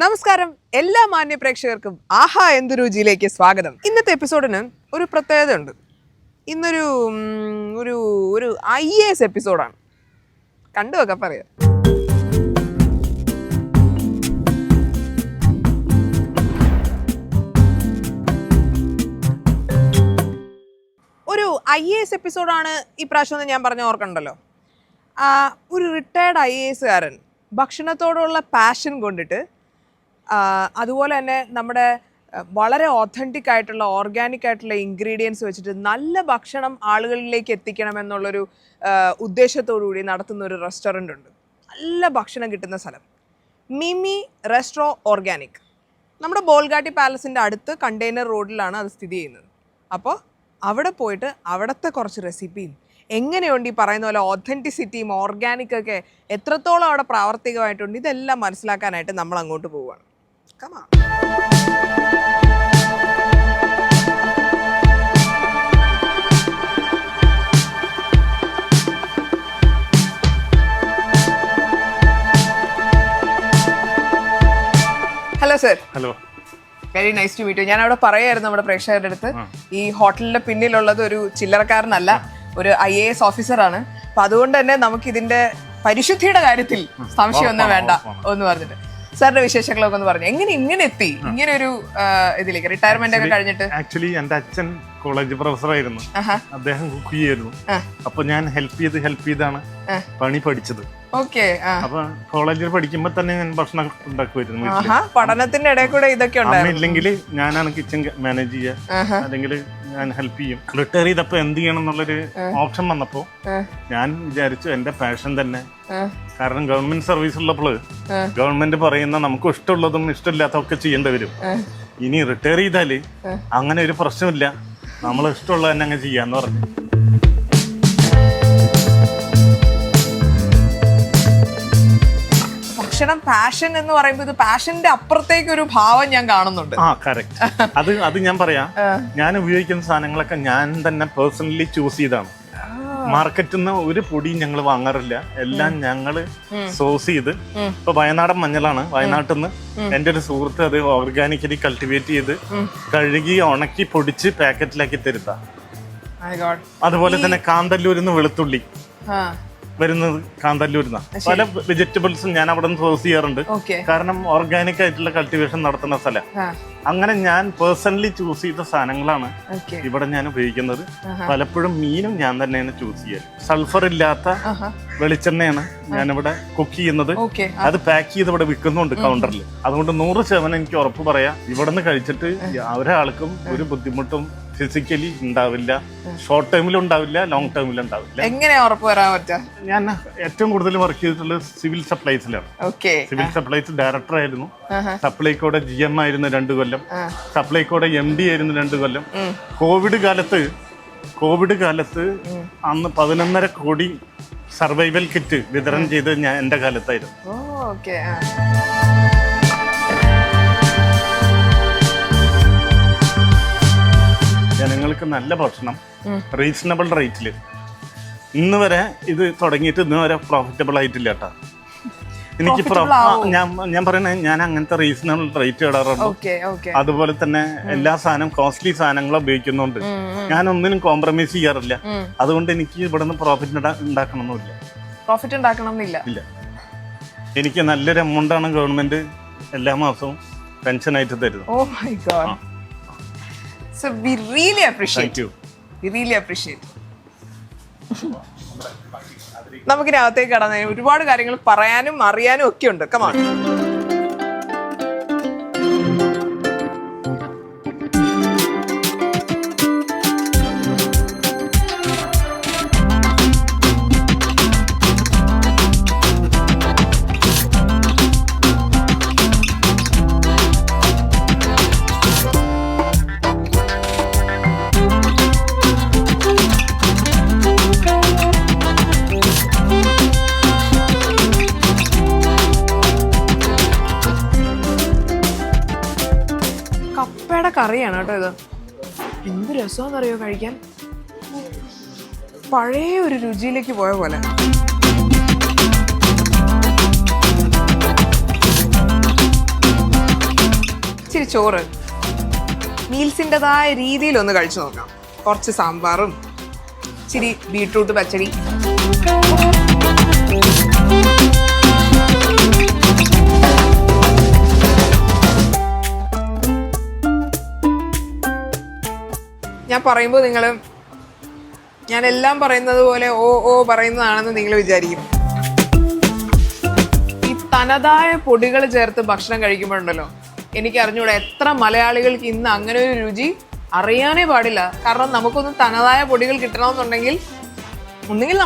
നമസ്കാരം എല്ലാ മാന്യ പ്രേക്ഷകർക്കും ആഹാ എന്ത് രുചിയിലേക്ക് സ്വാഗതം. ഇന്നത്തെ എപ്പിസോഡിന് ഒരു പ്രത്യേകത ഉണ്ട്. ഇന്നൊരു ഒരു ഒരു IAS എപ്പിസോഡാണ്. കണ്ടുവൊക്കെ പറയാം. ഒരു IAS എപ്പിസോഡാണ് ഈ പ്രാവശ്യം ഞാൻ പറഞ്ഞ ഓർക്കണ്ടല്ലോ. ഒരു റിട്ടയർഡ് IAS കാരൻ ഭക്ഷണത്തോടുള്ള പാഷൻ കൊണ്ടിട്ട് അതുപോലെ തന്നെ നമ്മുടെ വളരെ ഓഥൻറ്റിക് ആയിട്ടുള്ള ഓർഗാനിക് ആയിട്ടുള്ള ഇൻഗ്രീഡിയൻസ് വെച്ചിട്ട് നല്ല ഭക്ഷണം ആളുകളിലേക്ക് എത്തിക്കണമെന്നുള്ളൊരു ഉദ്ദേശത്തോടുകൂടി നടത്തുന്ന ഒരു റെസ്റ്റോറൻ്റ് ഉണ്ട്. നല്ല ഭക്ഷണം കിട്ടുന്ന സ്ഥലം മിമി റെസ്റ്റോ ഓർഗാനിക്. നമ്മുടെ ബോൾഗാട്ടി പാലസിൻ്റെ അടുത്ത് കണ്ടെയ്നർ റോഡിലാണ് അത് സ്ഥിതി ചെയ്യുന്നത്. അപ്പോൾ അവിടെ പോയിട്ട് അവിടുത്തെ കുറച്ച് റെസിപ്പിയും എങ്ങനെയുണ്ട് ഈ പറയുന്ന പോലെ ഓഥൻറ്റിസിറ്റിയും ഓർഗാനിക്കൊക്കെ എത്രത്തോളം അവിടെ പ്രാവർത്തികമായിട്ടുണ്ട് ഇതെല്ലാം മനസ്സിലാക്കാനായിട്ട് നമ്മൾ അങ്ങോട്ട് പോവുകയാണ്. Come on. Hello sir. Hello. Very nice to meet you. ഞാൻ അവിടെ പറയായിരുന്നു നമ്മുടെ പ്രേക്ഷകരുടെ അടുത്ത്, ഈ ഹോട്ടലിന്റെ പിന്നിലുള്ളത് ഒരു ചില്ലറക്കാരനല്ല, ഒരു IAS ഓഫീസറാണ്. അപ്പൊ അതുകൊണ്ട് തന്നെ നമുക്ക് ഇതിന്റെ പരിശുദ്ധിയുടെ കാര്യത്തിൽ സംശയമൊന്നും വേണ്ട എന്ന് പറഞ്ഞിട്ട് സാറിന്റെ വിശേഷങ്ങളൊക്കെ ഒന്ന് പറഞ്ഞു. എങ്ങനെ എത്തി ഇങ്ങനെ ഒരു ഇതിലേക്ക്? റിട്ടയർമെന്റ് ഒക്കെ കഴിഞ്ഞിട്ട്? ആക്ച്വലി എന്റെ അച്ഛൻ കോളേജ് പ്രൊഫസർ ആയിരുന്നു. അദ്ദേഹം കുക്ക് ചെയ്യായിരുന്നു. അപ്പൊ ഞാൻ ഹെൽപ്പ് ചെയ്താണ് പണി പഠിച്ചത്. അപ്പൊ കോളേജിൽ പഠിക്കുമ്പോ തന്നെ ഞാൻ ഭക്ഷണം ഉണ്ടാക്കുമായിരുന്നു. പഠനത്തിന്റെ ഇടയിൽ കൂടെ ഇതൊക്കെ ഇല്ലെങ്കിൽ ഞാനാണ് കിച്ചൺ മാനേജ് ചെയ്യുക, അല്ലെങ്കിൽ ഞാൻ ഹെൽപ്പ് ചെയ്യും. റിട്ടയർ ചെയ്തപ്പോ എന്ത് ചെയ്യണം എന്നുള്ളൊരു ഓപ്ഷൻ വന്നപ്പോ ഞാൻ വിചാരിച്ചു എന്റെ പാഷൻ തന്നെ. കാരണം ഗവൺമെന്റ് സർവീസ് ഉള്ളപ്പോൾ ഗവൺമെന്റ് പറയുന്ന നമുക്ക് ഇഷ്ടമുള്ളതും ഇഷ്ടമില്ലാത്തതൊക്കെ ചെയ്യേണ്ടി വരും. ഇനി റിട്ടയർ ചെയ്താല് അങ്ങനെ ഒരു പ്രശ്നമില്ല, നമ്മൾ ഇഷ്ടമുള്ളത് തന്നെ അങ്ങ് ചെയ്യാന്ന് പറഞ്ഞു. ഭക്ഷണം പാഷൻ എന്ന് പറയുമ്പോൾ ഇത് പാഷന്റെ അപ്പുറത്തേക്ക് ഒരു ഭാവം ഞാൻ കാണുന്നുണ്ട്. കറക്റ്റ്. അത് ഞാൻ പറയാം. ഞാൻ ഉപയോഗിക്കുന്ന സാധനങ്ങളൊക്കെ ഞാൻ തന്നെ പേഴ്സണലി ചൂസ് ചെയ്താണ്. മാർക്കറ്റിൽ നിന്ന് ഒരു പൊടിയും ഞങ്ങൾ വാങ്ങാറില്ല, എല്ലാം ഞങ്ങള് സോഴ്സ് ചെയ്ത്. ഇപ്പൊ വയനാടൻ മഞ്ഞളാണ്, വയനാട്ടിൽ നിന്ന് എന്റെ ഒരു സുഹൃത്ത് അത് ഓർഗാനിക്കലി കൾട്ടിവേറ്റ് ചെയ്ത് കഴുകി ഉണക്കി പൊടിച്ച് പാക്കറ്റിലാക്കി തരുത്താം. അതുപോലെ തന്നെ കാന്തല്ലൂരിൽ നിന്ന് വെളുത്തുള്ളി വരുന്നത് കാന്തല്ലൂരിന്ന പല വെജിറ്റബിൾസും ഞാൻ അവിടെ നിന്ന് സോഴ്സ് ചെയ്യാറുണ്ട്. കാരണം ഓർഗാനിക് ആയിട്ടുള്ള കൾട്ടിവേഷൻ നടത്തുന്ന സ്ഥലം. അങ്ങനെ ഞാൻ പേഴ്സണലി ചൂസ് ചെയ്ത സാധനങ്ങളാണ് ഇവിടെ ഞാൻ ഉപയോഗിക്കുന്നത്. പലപ്പോഴും മീനും ഞാൻ തന്നെയാണ് ചൂസ് ചെയ്യുക. സൾഫർ ഇല്ലാത്ത വെളിച്ചെണ്ണയാണ് ഞാനിവിടെ കുക്ക് ചെയ്യുന്നത്. അത് പാക്ക് ചെയ്ത് ഇവിടെ വിൽക്കുന്നുണ്ട് കൗണ്ടറിൽ. അതുകൊണ്ട് 100% എനിക്ക് ഉറപ്പ് പറയാം, ഇവിടെ നിന്ന് കഴിച്ചിട്ട് ഒരാൾക്കും ഒരു ബുദ്ധിമുട്ടും ഫിസിക്കലി ഉണ്ടാവില്ല. ഷോർട്ട് ടൈമിലും ഉണ്ടാവില്ല, ലോങ് ടൈമിലും ഉണ്ടാവില്ല. എങ്ങനെ ഉറപ്പ് വരാൻ പറ്റുക? ഞാൻ ഏറ്റവും കൂടുതൽ വർക്ക് ചെയ്തിട്ടുള്ളത് സിവിൽ സപ്ലൈസിലാണ്. സിവിൽ സപ്ലൈസ് ഡയറക്ടർ ആയിരുന്നു. സപ്ലൈകോടെ GM ആയിരുന്നു 2 കൊല്ലം. സപ്ലൈകോടെ MD ആയിരുന്നു 2 കൊല്ലം. കോവിഡ് കാലത്ത് അന്ന് 11.5 കോടി സർവൈവൽ കിറ്റ് വിതരണം ചെയ്തത് ഞാൻ എന്റെ കാലത്തായിരുന്നു. ജനങ്ങൾക്ക് നല്ല ഭക്ഷണം റീസണബിൾ റേറ്റില്. ഇന്ന് വരെ ഇത് തുടങ്ങിയിട്ട് ഇന്ന് വരെ പ്രോഫിറ്റബിൾ ആയിട്ടില്ല കേട്ടോ. എനിക്ക് ഞാൻ പറയണേ, ഞാൻ അങ്ങനത്തെ റീസണബിൾ റേറ്റ് ഇടാറുണ്ട്. അതുപോലെ തന്നെ എല്ലാ സാധനം കോസ്റ്റ്ലി സാധനങ്ങളും ഉപയോഗിക്കുന്നുണ്ട്. ഞാൻ ഒന്നിനും കോംപ്രമൈസ് ചെയ്യാറില്ല. അതുകൊണ്ട് എനിക്ക് ഇവിടെ നിന്ന് പ്രോഫിറ്റ് ഉണ്ടാക്കണമെന്നില്ല. ഇല്ല, എനിക്ക് നല്ലൊരു എമൗണ്ട് ആണ് ഗവൺമെന്റ് എല്ലാ മാസവും പെൻഷനായിട്ട് തരുന്നത്. So we really appreciate you. We really appreciate. നമുക്കിനകത്തേക്ക് കടന്ന് ഒരുപാട് കാര്യങ്ങൾ പറയാനും അറിയാനും ഒക്കെ ഉണ്ട്. Come on. കറിയാണ് കേട്ടോ ഇത്. എന്ത് രസമാണെന്നറിയോ കഴിക്കാൻ, പഴയ ഒരു രുചിയിലേക്ക് പോയ പോലെ. ഇച്ചിരി ചോറ്, മീൽസിൻ്റെതായ രീതിയിൽ ഒന്ന് കഴിച്ചു നോക്കാം. കുറച്ച് സാമ്പാറും ഇച്ചിരി ബീട്രൂട്ട് പച്ചടി. ഞാൻ പറയുമ്പോൾ ഞാൻ എല്ലാം പറയുന്നത് പോലെ ഓ പറയുന്നതാണെന്ന് നിങ്ങൾ വിചാരിക്കും. ഈ തനതായ പൊടികൾ ചേർത്ത് ഭക്ഷണം കഴിക്കുമ്പോഴുണ്ടല്ലോ, എനിക്ക് അറിഞ്ഞൂടെ എത്ര മലയാളികൾക്ക് ഇന്ന് അങ്ങനെ ഒരു രുചി അറിയാനേ പാടില്ല. കാരണം നമുക്കൊന്ന് തനതായ പൊടികൾ കിട്ടണമെന്നുണ്ടെങ്കിൽ ഒന്നുകിൽ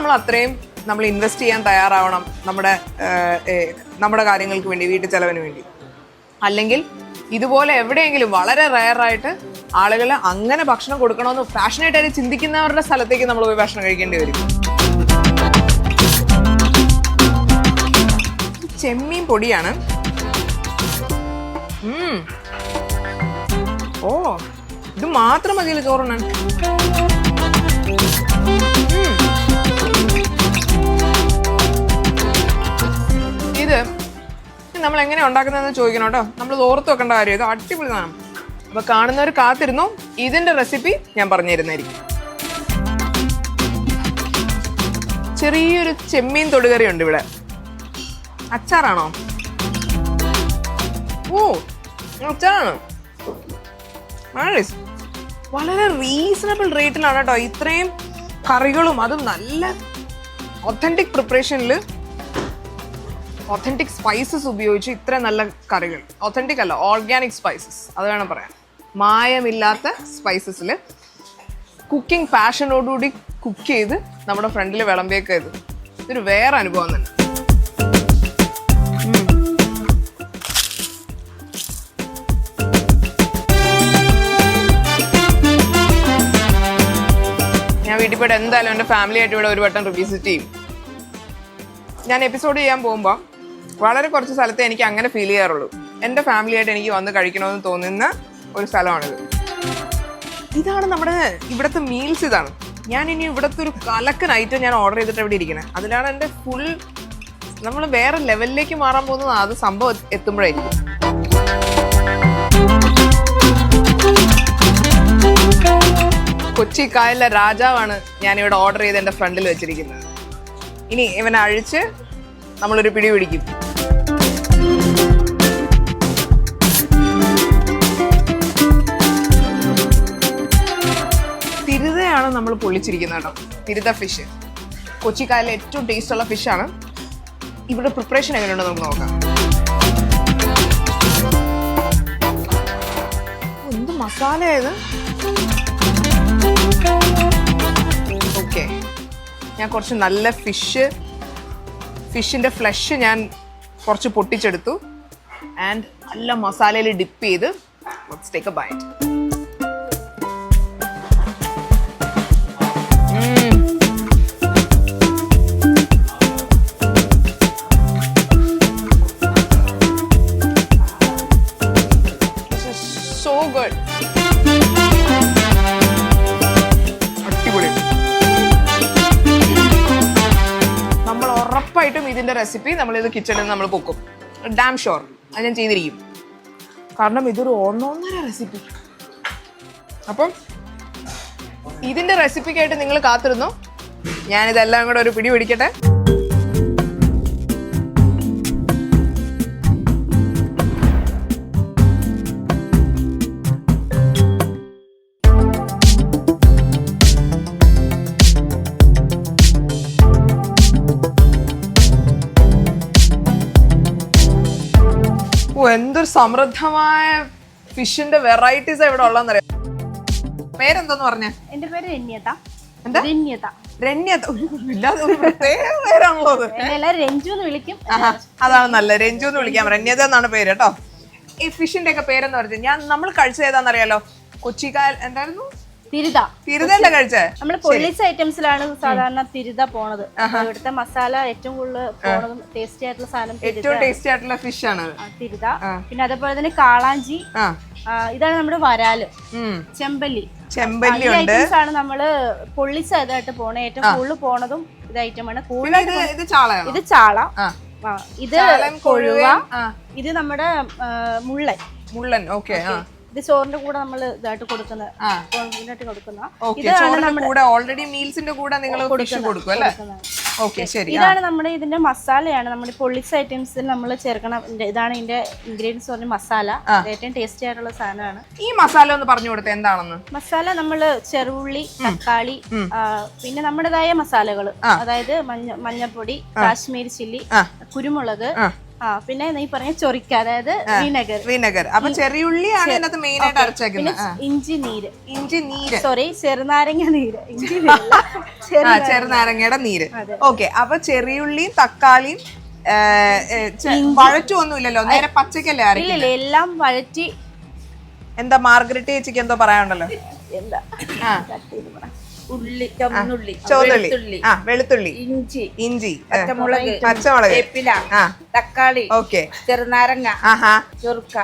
നമ്മൾ ഇൻവെസ്റ്റ് ചെയ്യാൻ തയ്യാറാവണം നമ്മുടെ കാര്യങ്ങൾക്ക് വേണ്ടി, വീട്ടു ചെലവിന് വേണ്ടി. അല്ലെങ്കിൽ ഇതുപോലെ എവിടെയെങ്കിലും വളരെ റയറായിട്ട് ആളുകൾ അങ്ങനെ ഭക്ഷണം കൊടുക്കണമെന്ന് പാഷനേറ്റായിട്ട് ചിന്തിക്കുന്നവരുടെ സ്ഥലത്തേക്ക് നമ്മൾ പോയി ഭക്ഷണം കഴിക്കേണ്ടി വരും. ചെമ്മീൻ പൊടിയാണ്. ഓ, ഇത് മാത്രം മതിയല്ലോ ചോറുണ്ണാൻ. ഇത് നമ്മൾ എങ്ങനെ ഉണ്ടാക്കുന്നതെന്ന് ചോദിക്കണം കേട്ടോ. നമ്മൾ ഓർത്ത് വെക്കേണ്ട കാര്യം, ഇത് അടിപൊളി സാധനം. അപ്പൊ കാണുന്നവർ കാത്തിരുന്നു, ഇതിന്റെ റെസിപ്പി ഞാൻ പറഞ്ഞു തരുന്നതായിരിക്കും. ചെറിയൊരു ചെമ്മീൻ തൊടുകറി ഉണ്ട് ഇവിടെ. അച്ചാറാണോ? ഓ, അച്ചാറാണ്. വളരെ റീസണബിൾ റേറ്റിലാണ് കേട്ടോ ഇത്രയും കറികളും, അതും നല്ല ഒത്തന്റിക് പ്രിപ്പറേഷനിൽ ഒത്തന്റിക് സ്പൈസസ് ഉപയോഗിച്ച് ഇത്ര നല്ല കറികൾ. ഒത്തന്റിക് അല്ല, ഓർഗാനിക് സ്പൈസസ്, അത് വേണം പറയാൻ. മായമില്ലാത്ത സ്പൈസസിൽ കുക്കിംഗ് പാഷനോടുകൂടി കുക്ക് ചെയ്ത് നമ്മുടെ ഫ്രണ്ടിൽ വിളമ്പിയൊക്കെ ഇതൊരു വേറെ അനുഭവം തന്നെ. ഞാൻ വീട്ടിൽ പോയിട്ട് എന്തായാലും എൻ്റെ ഫാമിലി ആയിട്ട് ഇവിടെ ഒരു വട്ടം റിവിസിറ്റ് ചെയ്യും. ഞാൻ എപ്പിസോഡ് ചെയ്യാൻ പോകുമ്പോൾ വളരെ കുറച്ച് സ്ഥലത്തെ എനിക്ക് അങ്ങനെ ഫീൽ ചെയ്യാറുള്ളൂ. എൻ്റെ ഫാമിലിയായിട്ട് എനിക്ക് വന്ന് കഴിക്കണമെന്ന് തോന്നുന്ന ഒരു സ്ഥലമാണിത്. ഇതാണ് നമ്മുടെ ഇവിടുത്തെ മീൽസ്. ഇതാണ് ഞാൻ ഇനി ഇവിടുത്തെ ഒരു കലക്കൻ ഐറ്റം ഞാൻ ഓർഡർ ചെയ്തിട്ട് ഇവിടെ ഇരിക്കണേ. അതിലാണ് എൻ്റെ ഫുൾ നമ്മൾ വേറെ ലെവലിലേക്ക് മാറാൻ പോകുന്നത്. അത് സംഭവം എത്തുമ്പോഴായിരിക്കും. കൊച്ചി കായലിലെ രാജാവാണ് ഞാനിവിടെ ഓർഡർ ചെയ്ത് എൻ്റെ ഫ്രണ്ടിൽ വെച്ചിരിക്കുന്നത്. ഇനി ഇവനെ അഴിച്ച് നമ്മളൊരു പിടി പിടിക്കും. തിരുതയാണ് നമ്മൾ പൊള്ളിച്ചിരിക്കുന്നത് കേട്ടോ. തിരുത ഫിഷ് കൊച്ചിക്കായലിലെ ഏറ്റവും ടേസ്റ്റ് ഉള്ള ഫിഷാണ്. ഇവിടെ പ്രിപ്പറേഷൻ എങ്ങനെയുണ്ടോ നമുക്ക് നോക്കാം. എന്ത് മസാലയായത്. ഓക്കെ, ഞാൻ കുറച്ച് നല്ല ഫിഷിൻ്റെ ഫ്ലഷ് ഞാൻ കുറച്ച് പൊട്ടിച്ചെടുത്തു. ആൻഡ് നല്ല മസാലയിൽ ഡിപ്പ് ചെയ്ത് let's take a bite. So good. അടിപൊളി. നമ്മൾ ഉറപ്പായിട്ടും ഇതിന്റെ റെസിപ്പി നമ്മളിത് കിച്ചണിൽ നമ്മൾ പൊക്കും. ഡാം ഷോർ അത് ഞാൻ ചെയ്തിരിക്കും. കാരണം ഇതൊരു ഒന്നൊന്നര റെസിപ്പി. അപ്പം ഇതിന്റെ റെസിപ്പിക്കായിട്ട് നിങ്ങൾ കാത്തിരുന്നു. ഞാനിതെല്ലാം കൂടെ ഒരു പിടി പിടിക്കട്ടെ. എന്തൊരു സമൃദ്ധമായ ഫിഷിന്റെ വെറൈറ്റീസ് ഇവിടെ ഉള്ളതെന്നറിയാം. പേരെന്തോന്ന് പറഞ്ഞ? എന്റെ പേര് രണ്യത. എന്താ? രണ്യത. രണ്യത ഇല്ലാതെ ഒരു പ്രത്യേക പേരാണല്ലോ അത്. രഞ്ജു എന്ന് വിളിക്കും. അതാണ് നല്ല, രഞ്ജു എന്ന് വിളിക്കാം. രണ്യത എന്നാണ് പേര് കേട്ടോ. ഈ ഫിഷിന്റെ ഒക്കെ പേരെന്ന് പറഞ്ഞാൽ നമ്മൾ കഴിച്ചത് ഏതാണെന്നറിയാലോ? കൊച്ചിക്കായൽ എന്തായിരുന്നു? തിരുത. തിരുതല്ലേ കഴിച്ചേ? നമ്മള് പൊള്ളിച്ച ഐറ്റംസിലാണ് സാധാരണ തിരുത പോണത്. ഇവിടുത്തെ മസാല ഏറ്റവും കൂടുതൽ പോണതും ടേസ്റ്റി ആയിട്ടുള്ള സാധനം ഏറ്റവും ടേസ്റ്റി ആയിട്ടുള്ള ഫിഷ് ആണ് തിരുത. പിന്നെ അതേപോലെ തന്നെ കാളാഞ്ചി, ഇതാണ് നമ്മുടെ വരാല്, ചെമ്പല്ലി. ചെമ്പല്ലി ഐറ്റംസ് ആണ് നമ്മള് പൊള്ളിച്ചതായിട്ട് പോണേ. ഏറ്റവും കൂടുതൽ പോണതും ഇത് ഐറ്റമാണ്. ഇത് ചാള. ഇത് ചാള. ഇത് ചാളൻ, കൊഴുവ, ആ. ഇത് നമ്മുടെ മുള്ളൻ. മുള്ളൻ. ഓക്കെ. ഇത് ചോറിന്റെ കൂടെ നമ്മൾ ഇതായിട്ട് കൊടുക്കുന്ന കൂടെ ഓൾറെഡി മീൽസിന്റെ കൂടെ നിങ്ങൾ ഫിഷ് കൊടുക്കും അല്ലേ? ഓക്കെ, ശരി. ഇതാണ് നമ്മുടെ ഇതിന്റെ മസാലയാണ്. നമ്മുടെ പൊള്ളിച്ച ഐറ്റംസിൽ നമ്മൾ ചേർക്കണം. ഇതാണ് ഇതിന്റെ ഇൻഗ്രീഡിയൻസ് പറഞ്ഞ മസാല. ഏറ്റവും ടേസ്റ്റി ആയിട്ടുള്ള സാധനമാണ്. ഈ മസാല ഒന്ന് പറഞ്ഞു കൊടുത്തത് എന്താണെന്ന്? മസാല നമ്മള് ചെറുള്ളി, തക്കാളി, പിന്നെ നമ്മുടേതായ മസാലകൾ, അതായത് മഞ്ഞപ്പൊടി, കാശ്മീരി ചില്ലി, കുരുമുളക്, പിന്നെ ഈ പറഞ്ഞ ചൊറിക്ക, അതായത് വിനെഗർ. അപ്പൊ ചെറിയുള്ളിയാണ് ഇതിനകത്ത് മെയിൻ ആയിട്ട് അരച്ചേക്കുന്നത്. ഇഞ്ചി നീര്, സോറി, ചെറുനാരങ്ങ നീര്. ചെറുനാരങ്ങയുടെ നീര്. ഓക്കെ. അപ്പൊ ചെറിയുള്ളിയും തക്കാളിയും വഴറ്റൊന്നും ഇല്ലല്ലോ, നേരെ പച്ചക്കല്ലേ ഇല്ലല്ലേ, എല്ലാം വഴറ്റി. എന്താ മാർഗരറ്റ് ചേച്ചിക്ക് എന്തോ പറയാനുണ്ടല്ലോ? എന്താ ഉള്ളി, ചുവന്നുള്ളി, ചുവന്നുള്ളി, വെളുത്തുള്ളി, ഇഞ്ചി, പച്ചമുളക്, വേപ്പില, തക്കാളി, ഓക്കെ, ചെറുനാരങ്ങ, ചൊറുക്ക,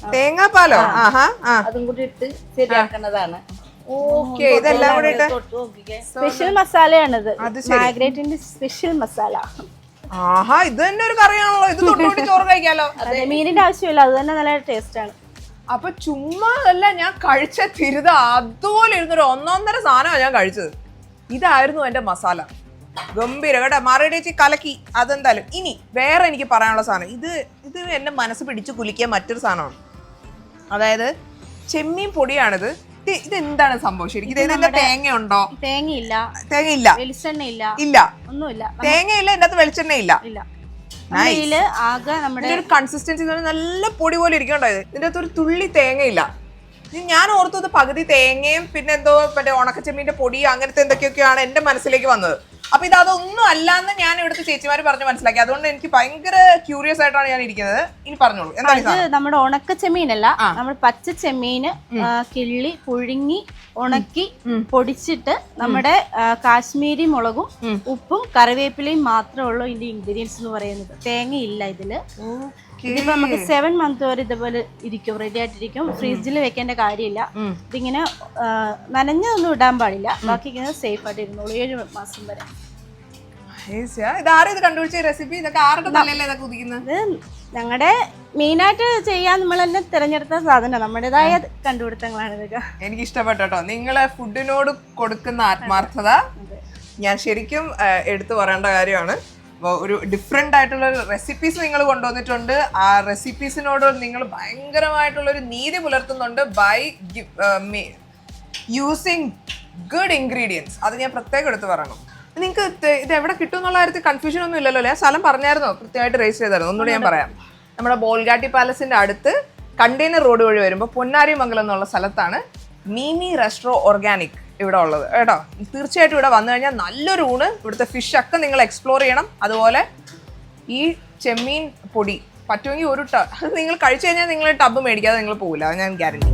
തേങ്ങാപ്പാലോ അതും കൂടി ഇട്ട് ശരിയാക്കുന്നതാണ്. ഓക്കെ. ഇതെല്ലാം കൂടി ഇട്ട് സ്പെഷ്യൽ മസാലയാണിത്. മാഗ്രേറ്റിന്റെ സ്പെഷ്യൽ മസാല. ആഹാ, ഇത് തന്നെ ഒരു കറിയാണല്ലോ. ഇത് തൊട്ടുകൂടി ചോറ് കഴിക്കാലോ. മീനിന്റെ ആവശ്യമില്ല, അത് തന്നെ നല്ല ടേസ്റ്റ് ആണ്. അപ്പൊ ചുമ്മാ അല്ല ഞാൻ കഴിച്ച തിരുത അതുപോലെ ഇരുന്നൊരു 1.5 സാധനമാണ് ഞാൻ കഴിച്ചത്. ഇതായിരുന്നു എന്റെ മസാല. ഗംഭീര കേട്ടോ. മാറിയേച്ചി കലക്കി. അതെന്തായാലും. ഇനി വേറെ എനിക്ക് പറയാനുള്ള സാധനം, ഇത് എന്റെ മനസ്സ് പിടിച്ച് കുലിക്കിയ മറ്റൊരു സാധനമാണ്. അതായത് ചെമ്മീൻ പൊടിയാണിത്. ഇത് എന്താണ് സംഭവം ശരിക്കും? ഇതിന്റെ തേങ്ങയുണ്ടോ? തേങ്ങയില്ല, വെളിച്ചെണ്ണ ഇല്ല, ഒന്നുമില്ല. തേങ്ങയില്ല, ഇതിന്റെ അകത്ത് വെളിച്ചെണ്ണ ഇല്ല. ആകെ നമ്മുടെ ഒരു കൺസിസ്റ്റൻസി നല്ല പൊടി പോലെ ഇരിക്കണ്ടോ. ഇതിന്റെ അകത്ത് ഒരു തുള്ളി തേങ്ങയില്ല. ഞാൻ ഓർത്തത് പകുതി തേങ്ങയും പിന്നെ എന്തോ മറ്റേ ഉണക്കച്ചെമ്മീന്റെ പൊടി അങ്ങനത്തെ എന്തൊക്കെയൊക്കെയാണ് എന്റെ മനസ്സിലേക്ക് വന്നത്. അപ്പൊ ഇത് അതൊന്നും അല്ലാന്ന് ഞാൻ ഇവിടുത്തെ ചേച്ചിമാര് പറഞ്ഞ് മനസ്സിലാക്കി. അതുകൊണ്ട് എനിക്ക് ഭയങ്കര ക്യൂരിയസ് ആയിട്ടാണ് ഞാൻ ഇരിക്കുന്നത്. ഇനി പറഞ്ഞോളൂ, എന്താണ്? നമ്മുടെ ഉണക്ക ചെമ്മീനല്ല, നമ്മൾ പച്ച ചെമ്മീന് കിള്ളി പുഴുങ്ങി ഉണക്കി പൊടിച്ചിട്ട് നമ്മുടെ കാശ്മീരി മുളകും ഉപ്പും കറിവേപ്പിലയും മാത്രമേ ഉള്ളൂ ഇതിന്റെ ഇൻഗ്രീഡിയൻസ് എന്ന് പറയുന്നത്. തേങ്ങയില്ല ഇതില്. ഇതിപ്പോ നമുക്ക് 7 months വരെ ഇതുപോലെ ഇരിക്കും, റെഡി ആയിട്ടിരിക്കും. ഫ്രിഡ്ജിൽ വെക്കേണ്ട കാര്യമില്ല. ഇതിങ്ങനെ നനഞ്ഞൊന്നും ഇടാൻ പാടില്ല. ബാക്കി ഇങ്ങനെ സേഫ് ആയിട്ട് ഇരുന്നോളൂ 7 മാസം വരെ. ഇതാരും ഇത് കണ്ടുപിടിച്ച റെസിപ്പി? ഇതൊക്കെ ആരുടെ തലയിലാണ് ഇതൊക്കെ ഉദിക്കുന്നത്? ഞങ്ങളുടെ മെയിനായിട്ട് ചെയ്യാൻ നമ്മൾ തന്നെ തിരഞ്ഞെടുത്ത സാധനം, നമ്മുടേതായ കണ്ടുപിടുത്തങ്ങളാണ് ഇതൊക്കെ. എനിക്ക് ഇഷ്ടപ്പെട്ടു കേട്ടോ. നിങ്ങളെ ഫുഡിനോട് കൊടുക്കുന്ന ആത്മാർത്ഥത ഞാൻ ശരിക്കും എടുത്തു പറയേണ്ട കാര്യമാണ്. ഒരു ഡിഫറെൻ്റ് ആയിട്ടുള്ള റെസിപ്പീസ് നിങ്ങൾ കൊണ്ടുവന്നിട്ടുണ്ട്. ആ റെസിപ്പീസിനോട് നിങ്ങൾ ഭയങ്കരമായിട്ടുള്ളൊരു നീതി പുലർത്തുന്നുണ്ട് ബൈ യൂസിങ് ഗുഡ് ഇൻഗ്രീഡിയൻസ്. അത് ഞാൻ പ്രത്യേകം എടുത്ത് പറയണം. നിങ്ങൾക്ക് ഇത് എവിടെ കിട്ടും എന്നുള്ള കാര്യത്തിൽ കൺഫ്യൂഷൻ ഒന്നും ഇല്ലല്ലോ അല്ലേ? സ്ഥലം പറഞ്ഞായിരുന്നോ? കൃത്യമായിട്ട് രജിസ്റ്റർ ചെയ്തായിരുന്നു. ഒന്നുകൂടി ഞാൻ പറയാം. നമ്മുടെ ബോൾഗാട്ടി പാലസിന്റെ അടുത്ത് കണ്ടെയ്നർ റോഡ് വഴി വരുമ്പോൾ പൊന്നാരിമംഗലം എന്നുള്ള സ്ഥലത്താണ് മീമി റെസ്റ്റോ ഓർഗാനിക് ഇവിടെ ഉള്ളത് കേട്ടോ. തീർച്ചയായിട്ടും ഇവിടെ വന്നു കഴിഞ്ഞാൽ നല്ലൊരു ഊണ്, ഇവിടുത്തെ ഫിഷ് ഒക്കെ നിങ്ങൾ എക്സ്പ്ലോർ ചെയ്യണം. അതുപോലെ ഈ ചെമ്മീൻ പൊടി പറ്റുമെങ്കിൽ ഒരു അത് നിങ്ങൾ കഴിച്ചു കഴിഞ്ഞാൽ നിങ്ങൾ ടബ് മേടിക്കാതെ നിങ്ങൾ പോകില്ല, അത് ഞാൻ ഗ്യാരണ്ടി.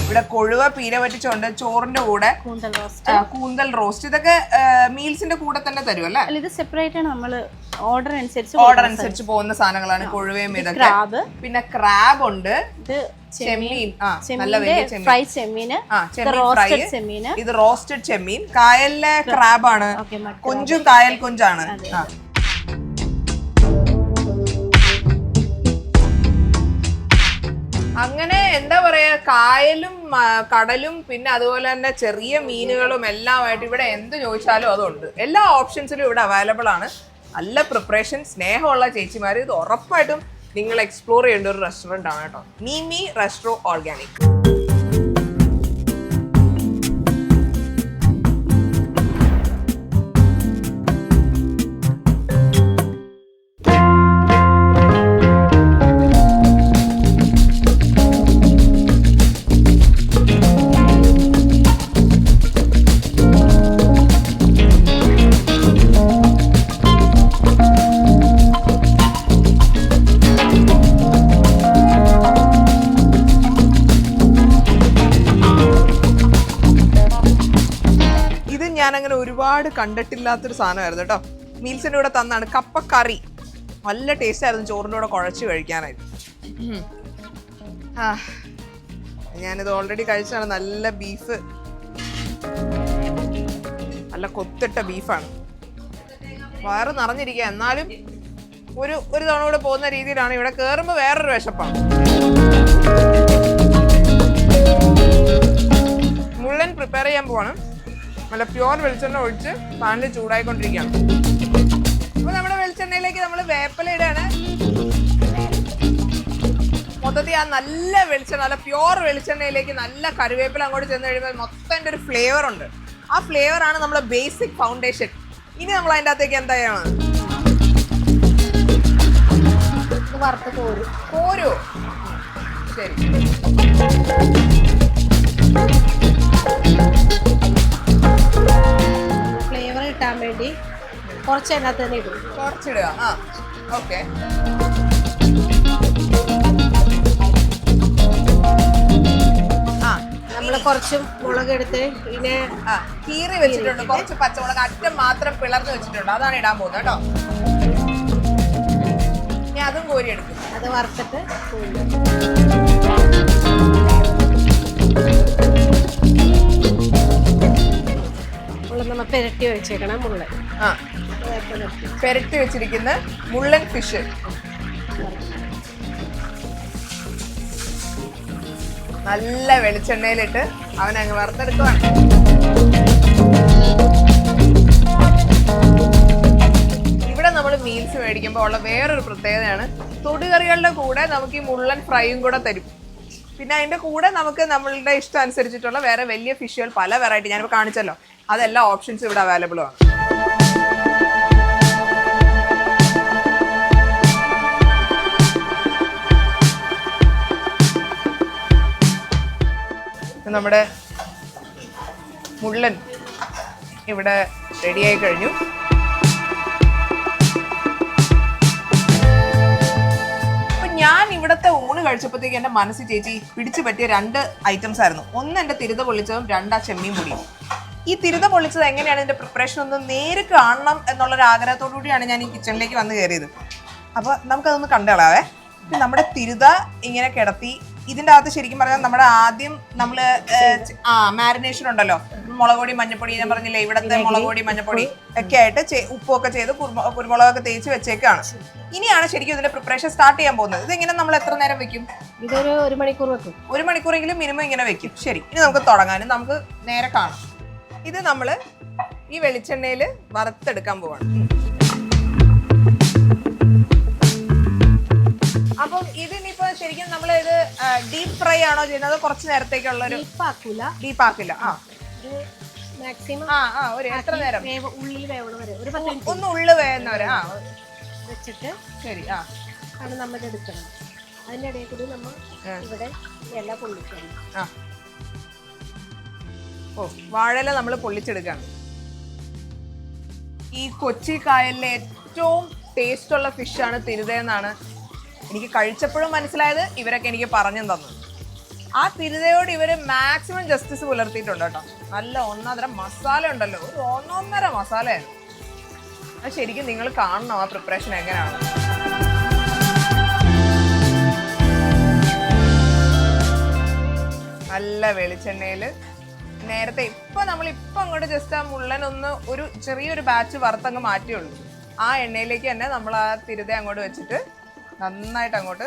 ഇവിടെ കൊഴുവ പീര പറ്റിച്ചുണ്ട്, ചോറിന്റെ കൂടെ കൂന്തൽ റോസ്റ്റ്. ഇതൊക്കെ മീൽസിന്റെ കൂടെ തന്നെ തരും അല്ലേ? ഇത് സെപ്പറേറ്റ് ആണ്, നമ്മൾ ഓർഡർ അനുസരിച്ച് പോകുന്ന സാധനങ്ങളാണ് കൊഴുവയും ഇതൊക്കെ. പിന്നെ ക്രാബ് ഉണ്ട്, ചെമ്മീൻ, നല്ല വലിയ ചെമ്മീൻ, ഇത് റോസ്റ്റഡ് ചെമ്മീൻ. കായലിലെ ക്രാബാണ്, കൊഞ്ചും കായൽ കൊഞ്ചാണ്. അങ്ങനെ എന്താ പറയാ, കായലും കടലും പിന്നെ അതുപോലെ തന്നെ ചെറിയ മീനുകളും എല്ലാമായിട്ട് ഇവിടെ എന്ത് ചോദിച്ചാലും അതുണ്ട്. എല്ലാ ഓപ്ഷൻസിലും ഇവിടെ അവൈലബിൾ ആണ്. നല്ല പ്രിപ്പറേഷൻ, സ്നേഹമുള്ള ചേച്ചിമാർ. ഇത് ഉറപ്പായിട്ടും നിങ്ങൾ എക്സ്പ്ലോർ ചെയ്യേണ്ട ഒരു റെസ്റ്റോറൻ്റ് ആണ് കേട്ടോ, മീമി റെസ്റ്റോ ഓർഗാനിക്. ഞാനങ്ങനെ ഒരുപാട് കണ്ടിട്ടില്ലാത്തൊരു സാധനമായിരുന്നു കേട്ടോ. മീൽസിൻ്റെ കൂടെ തന്നാണ് കപ്പക്കറി. നല്ല ടേസ്റ്റ് ആയിരുന്നു ചോറിൻ്റെ കൂടെ കുഴച്ച് കഴിക്കാനായിട്ട്. ഞാനിത് ഓൾറെഡി കഴിച്ചാണ്. നല്ല ബീഫ്, നല്ല കൊത്തിട്ട ബീഫാണ്. വയറ് നിറഞ്ഞിരിക്കുക. എന്നാലും ഒരു തവണ കൂടെ പോകുന്ന രീതിയിലാണ്. ഇവിടെ കയറുമ്പോൾ വേറൊരു വിശപ്പാണ്. മുള്ളൻ പ്രിപ്പയർ ചെയ്യാൻ പോവാണ്. നല്ല പ്യുവർ വെളിച്ചെണ്ണ ഒഴിച്ച് പാനിൽ ചൂടായിക്കൊണ്ടിരിക്കുകയാണ്. അപ്പോൾ നമ്മുടെ വെളിച്ചെണ്ണയിലേക്ക് നമ്മൾ വേപ്പില ഇടാണ്. മൊത്തത്തിൽ ആ നല്ല വെളിച്ചെണ്ണ, നല്ല പ്യുവർ വെളിച്ചെണ്ണയിലേക്ക് നല്ല കറിവേപ്പില അങ്ങോട്ട് ചെന്ന് കഴിയുമ്പോൾ മൊത്തം അതിൻ്റെ ഒരു ഫ്ലേവർ ഉണ്ട്. ആ ഫ്ലേവർ ആണ് നമ്മുടെ ബേസിക് ഫൗണ്ടേഷൻ. ഇനി നമ്മൾ അതിൻ്റെ അകത്തേക്ക് എന്താ ചെയ്യണം? വറുത്ത് കോരും. കോരോ? ശരി. ഫ്ലേവർ കിട്ടാൻ വേണ്ടി കുറച്ച് അതിനകത്ത് തന്നെ ഇടും. കുറച്ചിടുക. ആ, ഓക്കെ. നമ്മൾ കുറച്ച് മുളക് എടുത്ത് പിന്നെ കീറി വെച്ചിട്ടുണ്ട്. കുറച്ച് പച്ചമുളക് അറ്റം മാത്രം പിളർന്ന് വെച്ചിട്ടുണ്ട്. അതാണ് ഇടാൻ പോകുന്നത് കേട്ടോ. ഇനി അതും കോരി എടുക്കും. അത് വറുത്തിട്ട് നമ്മൾ പെരട്ടി വെച്ചേക്കണം മുള്ളൻ. ആ, പെരട്ടി വെച്ചിരിക്കുന്ന മുള്ളൻ ഫിഷ് നല്ല വെളിച്ചെണ്ണയിലിട്ട് അവനങ്ങ് വറുത്തെടുക്കുവാണ്. ഇവിടെ നമ്മൾ മീൽസ് മേടിക്കുമ്പോൾ ഉള്ള വേറൊരു പ്രത്യേകതയാണ്, തൊടുകറികളുടെ കൂടെ നമുക്ക് ഈ മുള്ളൻ ഫ്രൈയും കൂടെ തരും. പിന്നെ അതിൻ്റെ കൂടെ നമുക്ക് നമ്മളുടെ ഇഷ്ടം അനുസരിച്ചിട്ടുള്ള വേറെ വലിയ ഫിഷുകൾ പല വെറൈറ്റി ഞാനിപ്പോൾ കാണിച്ചല്ലോ, അതെല്ലാം ഓപ്ഷൻസ് ഇവിടെ അവൈലബിൾ ആണ്. നമ്മുടെ മുള്ളൻ ഇവിടെ റെഡിയായി കഴിഞ്ഞു. അപ്പൊ ഞാൻ ഇവിടുത്തെ ഊണ് കഴിച്ചപ്പോഴത്തേക്ക് എൻ്റെ മനസ്സിൽ ചേച്ചി പിടിച്ചു പറ്റിയ 2 ഐറ്റംസ് ആയിരുന്നു. ഒന്ന് എൻ്റെ തിരുത പൊള്ളിച്ചതും, 2 ആ ചെമ്മീൻ പൊടിയും. ഈ തിരുത പൊള്ളിച്ചത് എങ്ങനെയാണ് ഇതിൻ്റെ പ്രിപ്പറേഷൻ ഒന്ന് നേര് കാണണം എന്നുള്ളൊരു ആഗ്രഹത്തോടു കൂടിയാണ് ഞാൻ ഈ കിച്ചണിലേക്ക് വന്ന് കയറിയത്. അപ്പോൾ നമുക്കതൊന്ന് കണ്ടുകളാവേ. നമ്മുടെ തിരുത ഇങ്ങനെ കിടത്തി, ഇതിൻ്റെ അകത്ത് ശരിക്കും പറഞ്ഞാൽ നമ്മുടെ ആദ്യം നമ്മൾ മാരിനേഷൻ ഉണ്ടല്ലോ, മുളക് പൊടി മഞ്ഞപ്പൊടി, ഞാൻ പറഞ്ഞില്ലേ ഇവിടുത്തെ മുളക് പൊടി മഞ്ഞപ്പൊടി ഒക്കെ ആയിട്ട് ഉപ്പൊക്കെ ചെയ്ത് കുരുമുളകൊക്കെ തേച്ച് വെച്ചേക്കാണ്. ഇനിയാണ് ശരിക്കും ഇതിന്റെ പ്രിപ്പറേഷൻ സ്റ്റാർട്ട് ചെയ്യാൻ പോകുന്നത്. ഇതിങ്ങനെ നമ്മൾ എത്ര നേരം വെക്കും? ഇതൊരു 1 മണിക്കൂർ വെക്കും. 1 മണിക്കൂറെങ്കിലും മിനിമം ഇങ്ങനെ വെക്കും. ശരി, ഇനി നമുക്ക് തുടങ്ങാനും നമുക്ക് നേരെ കാണാം. ഇത് നമ്മൾ ഈ വെളിച്ചെണ്ണയിൽ വറുത്തെടുക്കാൻ പോവാണ്. അപ്പം ഇതിനിപ്പോ ശരിക്കും നമ്മൾ ഇത് ഡീപ് ഫ്രൈ ആണോ ചെയ്യുന്നത്? കുറച്ച് നേരത്തേക്കുള്ള ഒരു ഡീപ്പ് ആക്കില്ല. മാക്സിമം ഒരു എത്ര നേരം? ഉള്ളി വേവണ വരെ ഒരു 10 മിനിറ്റ് ഒന്ന് ഉള്ളു വേവുന്നവരെ വെച്ചിട്ട് ശരി ആണ് നമ്മൾ എടുക്കണം. അതിൻ്റെ ഇടയിൽ കൂടി നമ്മൾ ഇവിടെ ഇല പൊള്ളിക്കണം. വാഴയില നമ്മൾ പൊള്ളിച്ചെടുക്കുകയാണ്. ഈ കൊച്ചി കായലിലെ ഏറ്റവും ടേസ്റ്റ് ഉള്ള ഫിഷാണ് തിരുതയെന്നാണ് എനിക്ക് കഴിച്ചപ്പോഴും മനസ്സിലായത്. ഇവരൊക്കെ എനിക്ക് പറഞ്ഞു തന്നു. ആ തിരുതയോട് ഇവർ മാക്സിമം ജസ്റ്റിസ് പുലർത്തിയിട്ടുണ്ട് കേട്ടോ. നല്ല ഒന്നര മസാല ഉണ്ടല്ലോ, ഒരു ഒന്നൊന്നര മസാലയായിരുന്നു. അത് ശരിക്കും നിങ്ങൾ കാണണം ആ പ്രിപ്പറേഷൻ എങ്ങനെയാണ്. നല്ല വെളിച്ചെണ്ണയിൽ നേരത്തെ നമ്മളിപ്പോൾ അങ്ങോട്ട് ജസ്റ്റ് ആ മുള്ളനൊന്ന് ഒരു ചെറിയൊരു ബാച്ച് വറുത്തങ്ങ് മാറ്റിയുള്ളൂ. ആ എണ്ണയിലേക്ക് തന്നെ നമ്മൾ ആ തിരുത അങ്ങോട്ട് വെച്ചിട്ട് നന്നായിട്ട് അങ്ങോട്ട്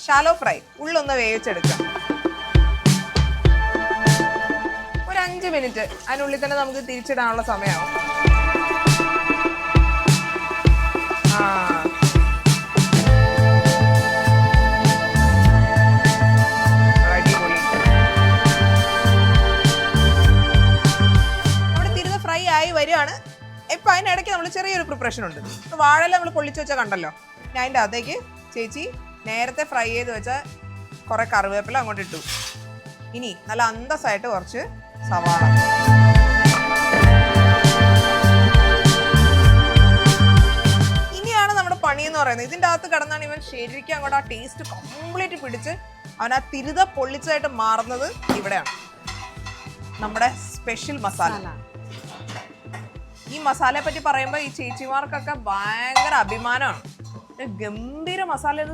ഷാലോ ഫ്രൈ ഉള്ളൊന്ന് വേവിച്ചെടുക്കാം. ഒരു 5 മിനിറ്റ് അതിനുള്ളിൽ തന്നെ നമുക്ക് തിരിച്ചിടാനുള്ള സമയമാവും. അടിപൊളി. നമ്മുടെ തിരുത ഫ്രൈ ആയി വരികയാണ്. ഇപ്പം അതിനിടയ്ക്ക് നമ്മൾ ചെറിയൊരു പ്രിപ്പറേഷൻ ഉണ്ട്. വാഴയില നമ്മൾ പൊള്ളിച്ച് വെച്ചാൽ കണ്ടല്ലോ, ഞാൻ അതിൻ്റെ അകത്തേക്ക് ചേച്ചി നേരത്തെ ഫ്രൈ ചെയ്ത് വെച്ച കുറേ കറിവേപ്പില അങ്ങോട്ട് ഇട്ടു. ഇനി നല്ല അന്തസ്സായിട്ട് കുറച്ച് സവാള, ഇനിയാണ് നമ്മുടെ പണി എന്ന് പറയുന്നത്. ഇതിൻ്റെ അകത്ത് കിടന്നാണ് ഇവൻ ശരിക്കും അങ്ങോട്ട് ആ ടേസ്റ്റ് കംപ്ലീറ്റ് പിടിച്ച് അവൻ ആ തിരുത പൊള്ളിച്ചതായിട്ട് മാറുന്നത്. ഇവിടെയാണ് നമ്മുടെ സ്പെഷ്യൽ മസാല. ഈ മസാലയെ പറ്റി പറയുമ്പോൾ ഈ ചേച്ചിമാർക്കൊക്കെ ഭയങ്കര അഭിമാനമാണ്. ഗംഭീര മസാല,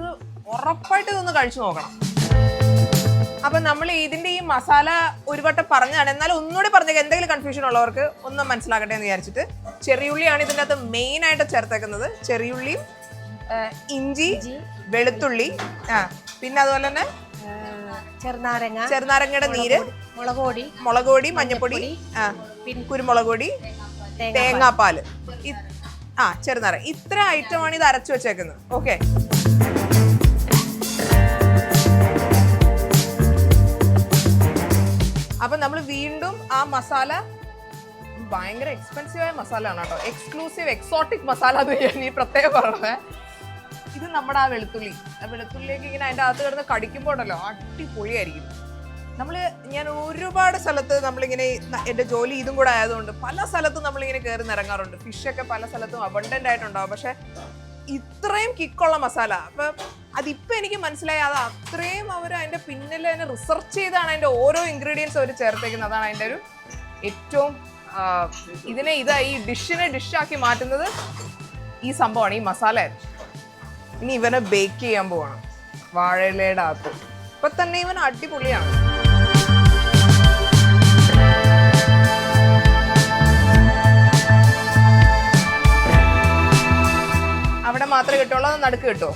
ഉറപ്പായിട്ട് ഇതൊന്ന് കഴിച്ചു നോക്കണം. അപ്പൊ നമ്മൾ ഇതിന്റെ ഈ മസാല ഒരു വട്ടം പറഞ്ഞാണ്, എന്നാലും ഒന്നുകൂടി പറഞ്ഞേക്കാം എന്തെങ്കിലും കൺഫ്യൂഷൻ ഉള്ളവർക്ക് ഒന്നും മനസ്സിലാക്കട്ടെ എന്ന് വിചാരിച്ചിട്ട്. ചെറിയുള്ളിയാണ് ഇതിൻ്റെ അകത്ത് മെയിൻ ആയിട്ട് ചേർത്തേക്കുന്നത്. ചെറിയുള്ളിയും ഇഞ്ചി, വെളുത്തുള്ളി, പിന്നെ അതുപോലെ തന്നെ ചെറുനാരങ്ങയുടെ നീര്, മുളക് പൊടി, മഞ്ഞപ്പൊടി, കുരുമുളക് പൊടി, തേങ്ങാപ്പാല്, ചെറുനാരങ്ങ, ഇത്ര ഐറ്റമാണ് ഇത് അരച്ചു വെച്ചേക്കുന്നത്. ഓക്കെ, അപ്പൊ നമ്മൾ വീണ്ടും ആ മസാല, ഭയങ്കര എക്സ്പെൻസീവ് ആയ മസാല ആണ് കേട്ടോ, എക്സ്ക്ലൂസീവ് എക്സോട്ടിക് മസാല എന്ന് ഞാൻ ഈ പ്രത്യേകം പറഞ്ഞത്. ഇത് നമ്മുടെ ആ വെളുത്തുള്ളിലേക്ക് ഇങ്ങനെ അതിൻ്റെ അകത്ത് കിടന്ന് കടിക്കുമ്പോഴല്ലോ അടിപൊളിയായിരിക്കും. ഞാൻ ഒരുപാട് സ്ഥലത്ത് നമ്മളിങ്ങനെ, എൻ്റെ ജോലി ഇതും കൂടെ ആയതുകൊണ്ട് പല സ്ഥലത്തും നമ്മളിങ്ങനെ കയറി നിറങ്ങാറുണ്ട്. ഫിഷൊക്കെ പല സ്ഥലത്തും അബണ്ടൻ്റ് ആയിട്ടുണ്ടാവും, പക്ഷെ ഇത്രയും കിക്കുള്ള മസാല, അപ്പം അതിപ്പോൾ എനിക്ക് മനസ്സിലായി, അത് അത്രയും അവർ അതിൻ്റെ പിന്നിൽ തന്നെ റിസർച്ച് ചെയ്താണ് അതിൻ്റെ ഓരോ ഇൻഗ്രീഡിയൻസ് അവർ ചേർത്തേക്കുന്നത്. അതാണ് അതിൻ്റെ ഒരു ഏറ്റവും ഈ ഡിഷിനെ ഡിഷാക്കി മാറ്റുന്നത് ഈ സംഭവമാണ്, ഈ മസാല. ഇനി ഇവനെ ബേക്ക് ചെയ്യാൻ പോവാണ് വാഴയിലയുടെ അകത്ത്. ഇപ്പൊ തന്നെ ഇവൻ അടിപൊളിയാണ്. അവിടെ മാത്രമേ കിട്ടുള്ളൂ, അത് നടുക്ക് കിട്ടുമോ?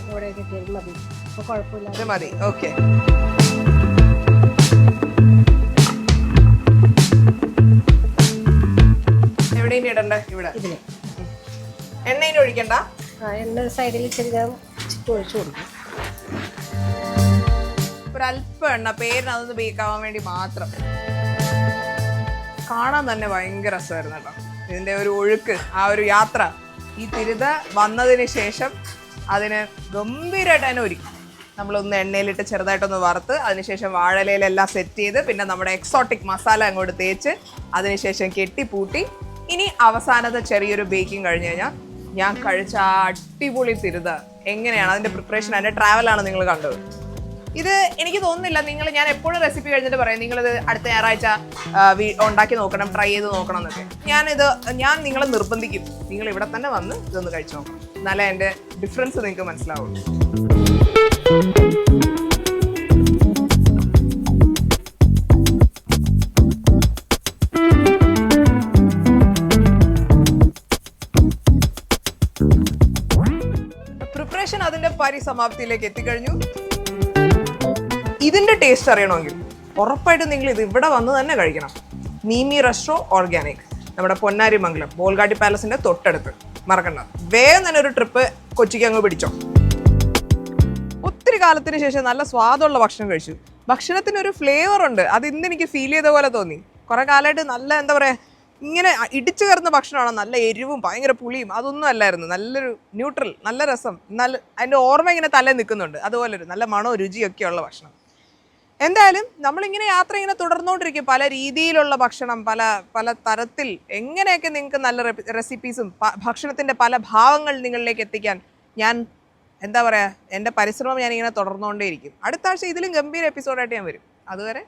ഇത് മതി. ഓക്കെ, എവിടെയും ഇടണ്ട? ഇവിടെ എണ്ണയിൽ ഒഴിക്കണ്ട, എണ്ണ സൈഡിൽ ഒഴിച്ചു കൊടുക്കും. ഒരല്പം എണ്ണ പേരിന് അതൊന്ന് ബേക്കാവാൻ വേണ്ടി മാത്രം. കാണാൻ തന്നെ ഭയങ്കര രസമായിരുന്നു കേട്ടോ ഇതിന്റെ ഒരു ഒഴുക്ക്, ആ ഒരു യാത്ര. ഈ തിരുത വന്നതിന് ശേഷം അതിന് ഗംഭീരമായിട്ട് തന്നെ ഒരുക്കും. നമ്മളൊന്ന് എണ്ണയിലിട്ട് ചെറുതായിട്ടൊന്ന് വറുത്ത് അതിനുശേഷം വാഴയിലെല്ലാം സെറ്റ് ചെയ്ത് പിന്നെ നമ്മുടെ എക്സോട്ടിക് മസാല അങ്ങോട്ട് തേച്ച് അതിനുശേഷം കെട്ടിപ്പൂട്ടി ഇനി അവസാനത്തെ ചെറിയൊരു ബേക്കിംഗ് കഴിഞ്ഞ് കഴിഞ്ഞാൽ ഞാൻ കഴിച്ച ആ അടിപൊളി തിരുത എങ്ങനെയാണ് അതിൻ്റെ പ്രിപ്പറേഷൻ, അതിൻ്റെ ട്രാവലാണ് നിങ്ങൾ കണ്ടത്. ഇത് എനിക്ക് തോന്നുന്നില്ല ഞാൻ എപ്പോഴും റെസിപ്പി കഴിഞ്ഞിട്ട് പറയാം നിങ്ങളിത് അടുത്ത ഞായറാഴ്ച ഉണ്ടാക്കി നോക്കണം, ട്രൈ ചെയ്ത് നോക്കണം എന്നൊക്കെ. ഞാൻ നിങ്ങളെ നിർബന്ധിക്കും, നിങ്ങൾ ഇവിടെ തന്നെ വന്ന് ഇതൊന്ന് കഴിച്ചു നോക്കണം, എന്നാലേ എൻ്റെ ഡിഫറൻസ് നിങ്ങൾക്ക് മനസ്സിലാവുള്ളൂ. പ്രിപ്പറേഷൻ അതിന്റെ പരിസമാപ്തിയിലേക്ക് എത്തിക്കഴിഞ്ഞു. ഇതിന്റെ ടേസ്റ്റ് അറിയണമെങ്കിൽ ഉറപ്പായിട്ടും നിങ്ങൾ ഇത് ഇവിടെ വന്ന് തന്നെ കഴിക്കണം. നീമി റെസ്റ്റോ ഓർഗാനിക്, നമ്മുടെ പൊന്നാരിമംഗലം ബോൾഗാട്ടി പാലസിന്റെ തൊട്ടടുത്ത്. മറക്കണ്ട, വേഗം തന്നെ ഒരു ട്രിപ്പ് കൊച്ചിക്ക് അങ്ങ് പിടിച്ചോ. ഒത്തിരി കാലത്തിന് ശേഷം നല്ല സ്വാദുള്ള ഭക്ഷണം കഴിച്ചു. ഭക്ഷണത്തിനൊരു ഫ്ലേവർ ഉണ്ട്, അത് ഇന്ന് എനിക്ക് ഫീൽ ചെയ്ത പോലെ തോന്നി. കുറെ കാലമായിട്ട് നല്ല എന്താ പറയാ, ഇങ്ങനെ ഇടിച്ചു കയറുന്ന ഭക്ഷണമാണ്, നല്ല എരിവും ഭയങ്കര പുളിയും അതൊന്നും അല്ലായിരുന്നു. നല്ലൊരു ന്യൂട്രൽ, നല്ല രസം, എന്നാൽ അതിൻ്റെ ഓർമ്മ ഇങ്ങനെ തലേ നിൽക്കുന്നുണ്ട്. അതുപോലൊരു നല്ല മണവും രുചിയൊക്കെയുള്ള ഭക്ഷണം. എന്തായാലും നമ്മളിങ്ങനെ യാത്ര ഇങ്ങനെ തുടർന്നുകൊണ്ടിരിക്കും. പല രീതിയിലുള്ള ഭക്ഷണം, പല പല തരത്തിൽ, എങ്ങനെയൊക്കെ നിങ്ങൾക്ക് നല്ല റെസിപ്പീസും ഭക്ഷണത്തിൻ്റെ പല ഭാവങ്ങൾ നിങ്ങളിലേക്ക് എത്തിക്കാൻ ഞാൻ എന്താ പറയുക, എൻ്റെ പരിശ്രമം ഞാനിങ്ങനെ തുടർന്നുകൊണ്ടേയിരിക്കും. അടുത്ത ആഴ്ച ഇതിലും ഗംഭീര എപ്പിസോഡായിട്ട് ഞാൻ വരും. അതുവരെ